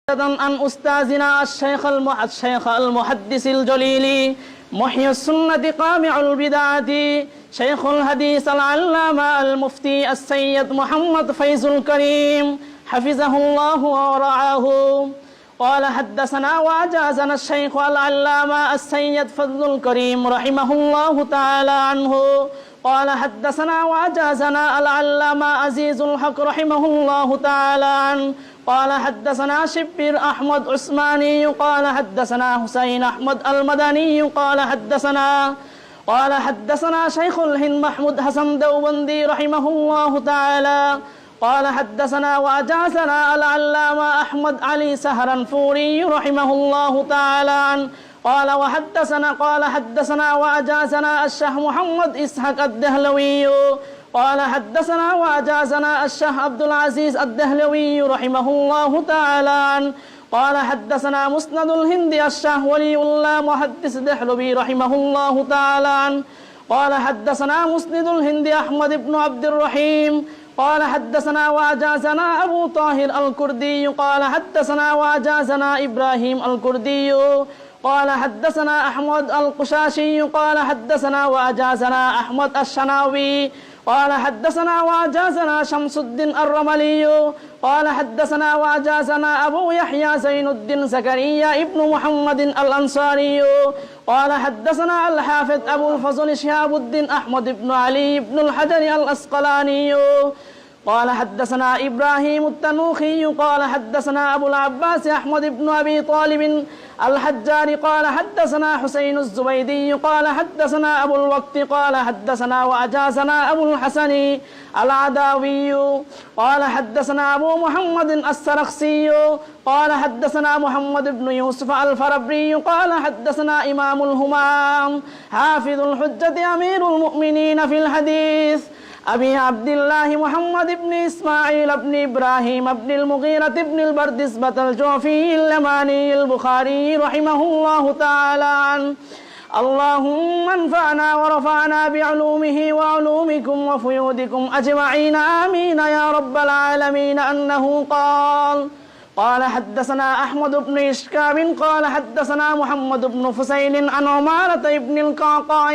عن أستاذنا الشيخ المحدث الجليل محيي السنة قامع البدعة شيخ الحديث العلامة المفتي السيد محمد فيز الكريم حفظه الله ورعاه. قال حدثنا وأجازنا الشيخ العلامة السيد فضل الكريم رحمه الله تعالى عنه. قال حدثنا وأجازنا العلامة عزيز الحق رحمه الله تعالى عنه. قال حدثنا شبير أحمد عثماني قال حدثنا حسين أحمد المدني قال حدثنا شيخ الهند محمود حسن دوبندي رحمه الله تعالى. قال حدثنا وأجازنا العلامة أحمد علي سهرنفوري رحمه الله تعالى عنه. قال حدثنا وأجازنا الشيخ محمد إسحاق الدهلوي قال حدثنا وأجازنا الشيخ عبد العزيز الدهلوي رحمه الله تعالى عنه. قال حدثنا مسند الهند الشيخ ولي الله محدث دهلوي رحمه الله تعالى عنه. قال حدثنا مسند الهند أحمد بن عبد الرحيم قال حدثنا وأجازنا أبو طاهر الكردي قال حدثنا وأجازنا إبراهيم الكردي قال حدثنا أحمد القشاشي قال حدثنا وأجازنا أحمد الشناوي قال حدثنا وأجازنا شمس الدين الرملي قال حدثنا وأجازنا أبو يحيى زين الدين زكريا ابن محمد الأنصاري قال حدثنا الحافظ أبو الفضل شهاب الدين أحمد بن علي بن الحجر الأسقلاني قال حدثنا إبراهيم التنوخي قال حدثنا أبو العباس أحمد بن أبي طالب الحجار قال حدثنا حسين الزبيدي قال حدثنا أبو الوقت قال حدثنا وأجازنا أبو الحسن العداوي قال حدثنا أبو محمد السرخسي قال حدثنا محمد بن يوسف الفربري قال حدثنا إمام الهمام حافظ الحجة أمير المؤمنين في الحديث أبي عبد الله محمد بن إسماعيل بن إبراهيم بن المغيرة بن البردزبة الجعفي اللماني البخاري رحمه الله تعالى عنه. اللهم انفعنا ورفعنا بعلومه وعلومكم وفيودكم أجمعين آمين يا رب العالمين. أنه قال حدثنا أحمد بن إشكاب قال حدثنا محمد بن فسيل عن عمارة بن القعقاع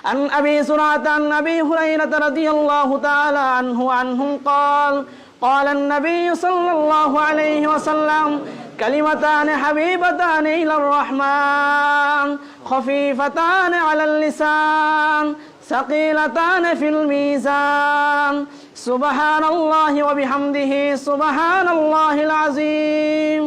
عن أبي زرعة عن أبي هريرة رضي الله تعالى عنه قال النبي صلى الله عليه وسلم كلمتان حبيبتان إلى الرحمن خفيفتان على اللسان ثقيلتان في الميزان سبحان الله وبحمده سبحان الله العظيم.